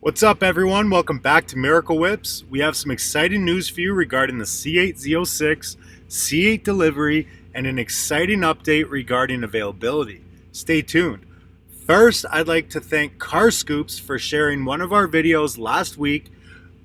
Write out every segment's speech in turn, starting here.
What's up everyone, welcome back to Miracle Whips. We have some exciting news for you regarding the C8 Z06, C8 delivery, and an exciting update regarding availability. Stay tuned. First, I'd like to thank Car Scoops for sharing one of our videos last week.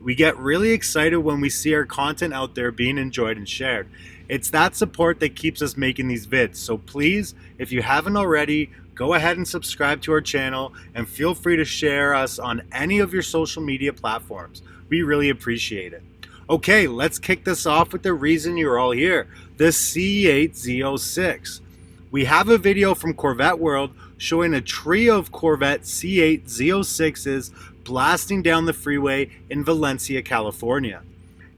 We get really excited when we see our content out there being enjoyed and shared. It's that support that keeps us making these vids, so please, if you haven't already, go ahead and subscribe to our channel and feel free to share us on any of your social media platforms. We really appreciate it. Okay, let's kick this off with the reason you're all here, the C8 Z06. We have a video from Corvette World showing a trio of Corvette C8 Z06s blasting down the freeway in Valencia, California.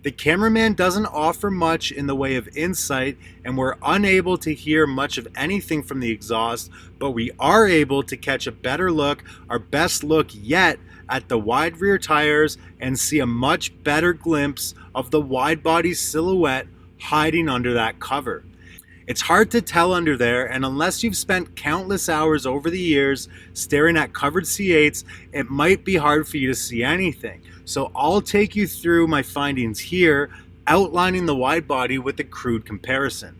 The cameraman doesn't offer much in the way of insight, and we're unable to hear much of anything from the exhaust, but we are able to catch a better look, our best look yet, at the wide rear tires and see a much better glimpse of the wide body silhouette hiding under that cover. It's hard to tell under there, and unless you've spent countless hours over the years staring at covered C8s, it might be hard for you to see anything. So I'll take you through my findings here, outlining the wide body with a crude comparison.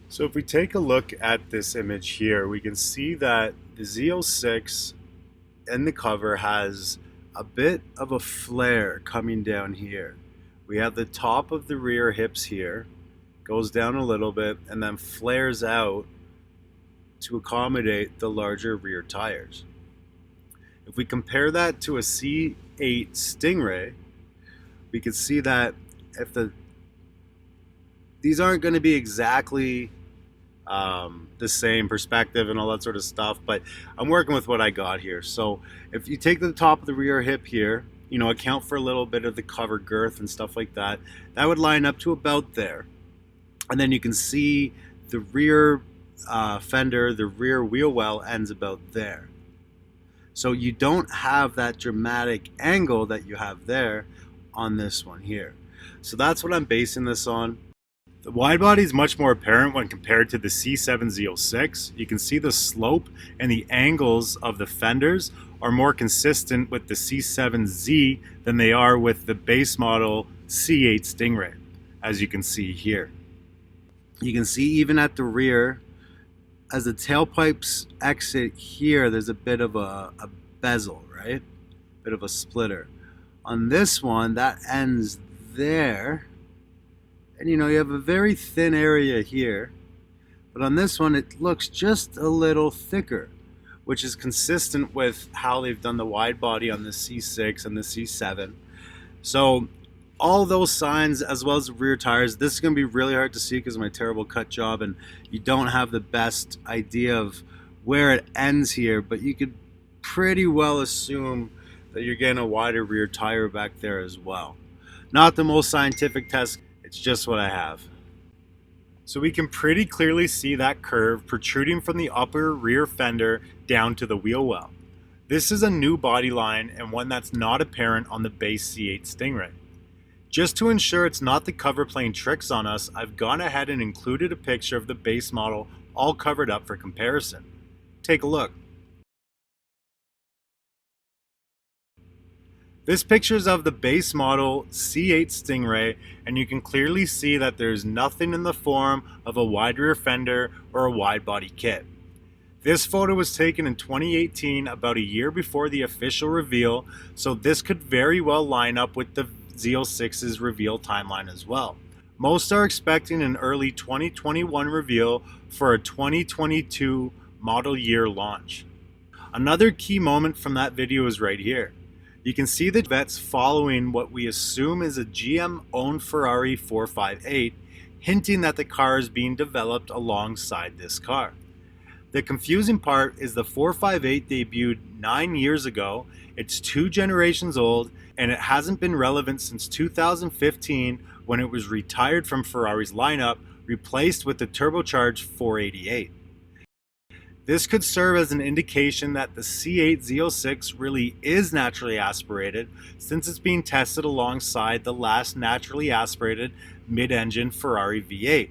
So if we take a look at this image here, we can see that the Z06 in the cover has a bit of a flare coming down here. We have the top of the rear hips here, goes down a little bit, and then flares out to accommodate the larger rear tires. If we compare that to a C8 Stingray, we can see that these aren't going to be exactly the same perspective and all that sort of stuff, but I'm working with what I got here. So if you take the top of the rear hip here, account for a little bit of the cover girth and stuff like that, that would line up to about there. And then you can see the rear fender, the rear wheel well ends about there. So you don't have that dramatic angle that you have there on this one here. So that's what I'm basing this on. The wide body is much more apparent when compared to the C7 Z06. You can see the slope and the angles of the fenders are more consistent with the C7Z than they are with the base model C8 Stingray, as you can see here. You can see even at the rear, as the tailpipes exit here, there's a bit of a bezel, right? Bit of a splitter. On this one, that ends there. And you have a very thin area here. But on this one, it looks just a little thicker, which is consistent with how they've done the wide body on the C6 and the C7. So all those signs, as well as the rear tires, this is going to be really hard to see because of my terrible cut job, and you don't have the best idea of where it ends here, but you could pretty well assume that you're getting a wider rear tire back there as well. Not the most scientific test, it's just what I have. So we can pretty clearly see that curve protruding from the upper rear fender down to the wheel well. This is a new body line and one that's not apparent on the base C8 Stingray. Just to ensure it's not the cover playing tricks on us, I've gone ahead and included a picture of the base model all covered up for comparison. Take a look. This picture is of the base model C8 Stingray, and you can clearly see that there's nothing in the form of a wide rear fender or a wide body kit. This photo was taken in 2018, about a year before the official reveal, so this could very well line up with the Z06's reveal timeline as well. Most are expecting an early 2021 reveal for a 2022 model year launch. Another key moment from that video is right here. You can see the Corvettes following what we assume is a GM-owned Ferrari 458, hinting that the car is being developed alongside this car. The confusing part is the 458 debuted 9 years ago, it's 2 generations old, and it hasn't been relevant since 2015 when it was retired from Ferrari's lineup, replaced with the turbocharged 488. This could serve as an indication that the C8 Z06 really is naturally aspirated, since it's being tested alongside the last naturally aspirated mid-engine Ferrari V8.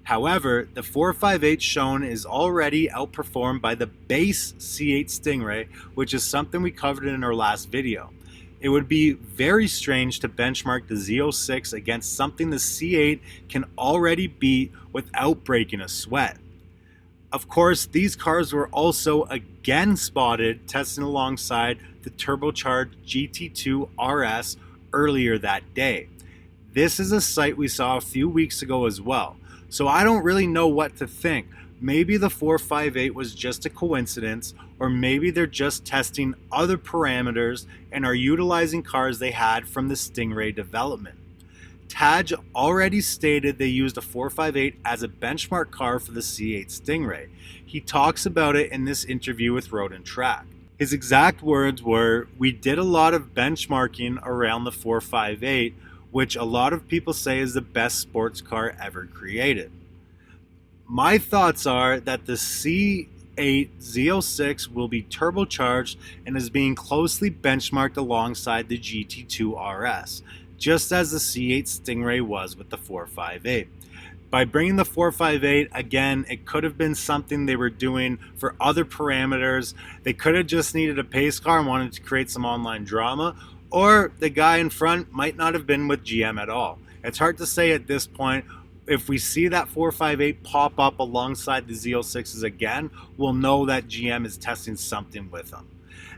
However, the 458 shown is already outperformed by the base C8 Stingray, which is something we covered in our last video. It would be very strange to benchmark the Z06 against something the C8 can already beat without breaking a sweat. Of course, these cars were also again spotted testing alongside the turbocharged GT2 RS earlier that day. This is a sight we saw a few weeks ago as well, so I don't really know what to think. Maybe the 458 was just a coincidence, or maybe they're just testing other parameters and are utilizing cars they had from the Stingray development. Taj already stated they used a 458 as a benchmark car for the C8 Stingray. He talks about it in this interview with Road and Track. His exact words were, "We did a lot of benchmarking around the 458, which a lot of people say is the best sports car ever created." My thoughts are that the C8 ZO6 will be turbocharged and is being closely benchmarked alongside the GT2 RS, just as the C8 Stingray was with the 458. By bringing the 458, again, it could have been something they were doing for other parameters. They could have just needed a pace car and wanted to create some online drama, or the guy in front might not have been with GM at all. It's hard to say at this point. If we see that 458 pop up alongside the Z06s again, we'll know that GM is testing something with them.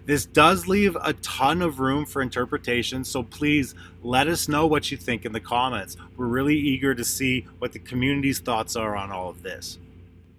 This does leave a ton of room for interpretation, so please let us know what you think in the comments. We're really eager to see what the community's thoughts are on all of this.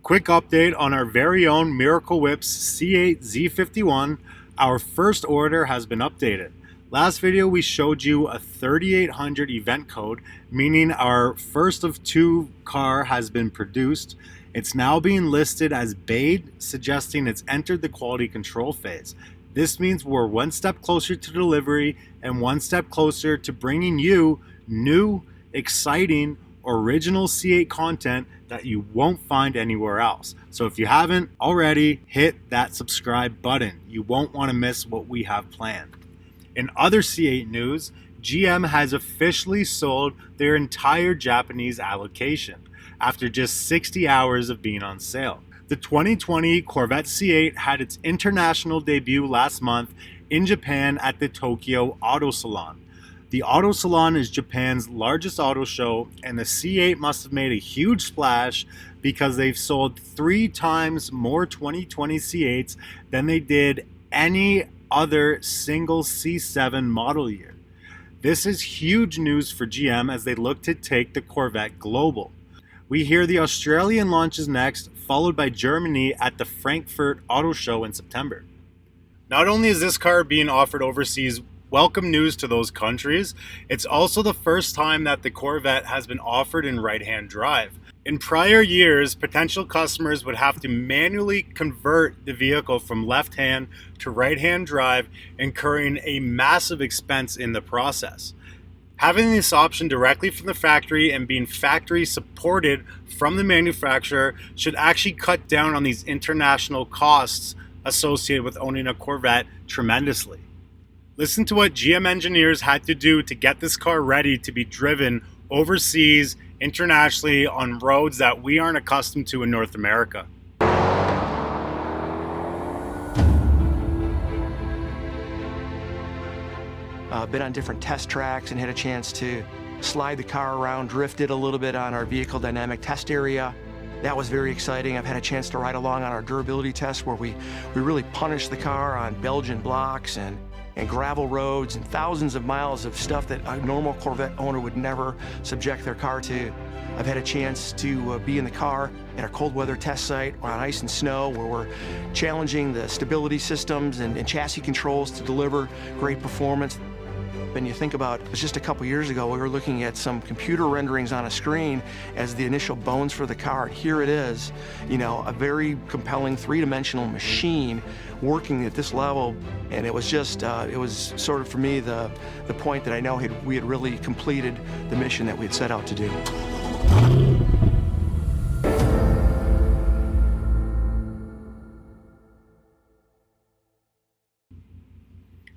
Quick update on our very own Miracle Whips C8 Z51. Our first order has been updated. Last video we showed you a 3800 event code, meaning our first of two car has been produced. It's now being listed as BAID, suggesting it's entered the quality control phase. This means we're one step closer to delivery and one step closer to bringing you new, exciting, original C8 content that you won't find anywhere else. So if you haven't already, hit that subscribe button. You won't want to miss what we have planned. In other C8 news, GM has officially sold their entire Japanese allocation after just 60 hours of being on sale. The 2020 Corvette C8 had its international debut last month in Japan at the Tokyo Auto Salon. The Auto Salon is Japan's largest auto show, and the C8 must have made a huge splash because they've sold 3 times more 2020 C8s than they did any other single C7 model year. This is huge news for GM as they look to take the Corvette global. We hear the Australian launch is next, followed by Germany at the Frankfurt Auto Show in September. Not only is this car being offered overseas, welcome news to those countries, it's also the first time that the Corvette has been offered in right-hand drive. In prior years, potential customers would have to manually convert the vehicle from left-hand to right-hand drive, incurring a massive expense in the process. Having this option directly from the factory and being factory supported from the manufacturer should actually cut down on these international costs associated with owning a Corvette tremendously. Listen to what GM engineers had to do to get this car ready to be driven overseas, internationally, on roads that we aren't accustomed to in North America. Been on different test tracks and had a chance to slide the car around, drifted a little bit on our vehicle dynamic test area. That was very exciting. I've had a chance to ride along on our durability test where we really punished the car on Belgian blocks and gravel roads and thousands of miles of stuff that a normal Corvette owner would never subject their car to. I've had a chance to be in the car at our cold weather test site on ice and snow where we're challenging the stability systems and chassis controls to deliver great performance. And you think about, it was just a couple years ago, we were looking at some computer renderings on a screen as the initial bones for the car. Here it is, you know, a very compelling three-dimensional machine working at this level. And it was just, it was sort of for me the point that I know we had really completed the mission that we had set out to do.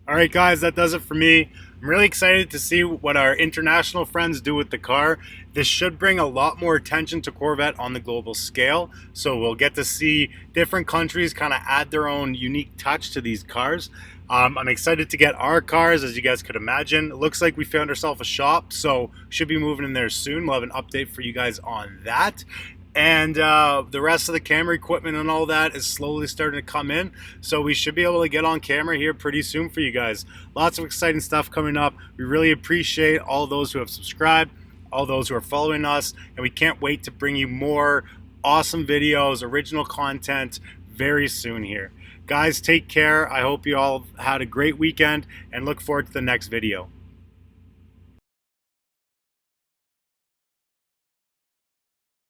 All right, guys, that does it for me. I'm really excited to see what our international friends do with the car. This should bring a lot more attention to Corvette on the global scale. So we'll get to see different countries kind of add their own unique touch to these cars. I'm excited to get our cars, as you guys could imagine. It looks like we found ourselves a shop, so should be moving in there soon. We'll have an update for you guys on that. And the rest of the camera equipment and all that is slowly starting to come in, so we should be able to get on camera here pretty soon for you guys. Lots of exciting stuff coming up. We really appreciate all those who have subscribed, all those who are following us, and we can't wait to bring you more awesome videos, original content very soon here. Guys, take care. I hope you all had a great weekend and look forward to the next video.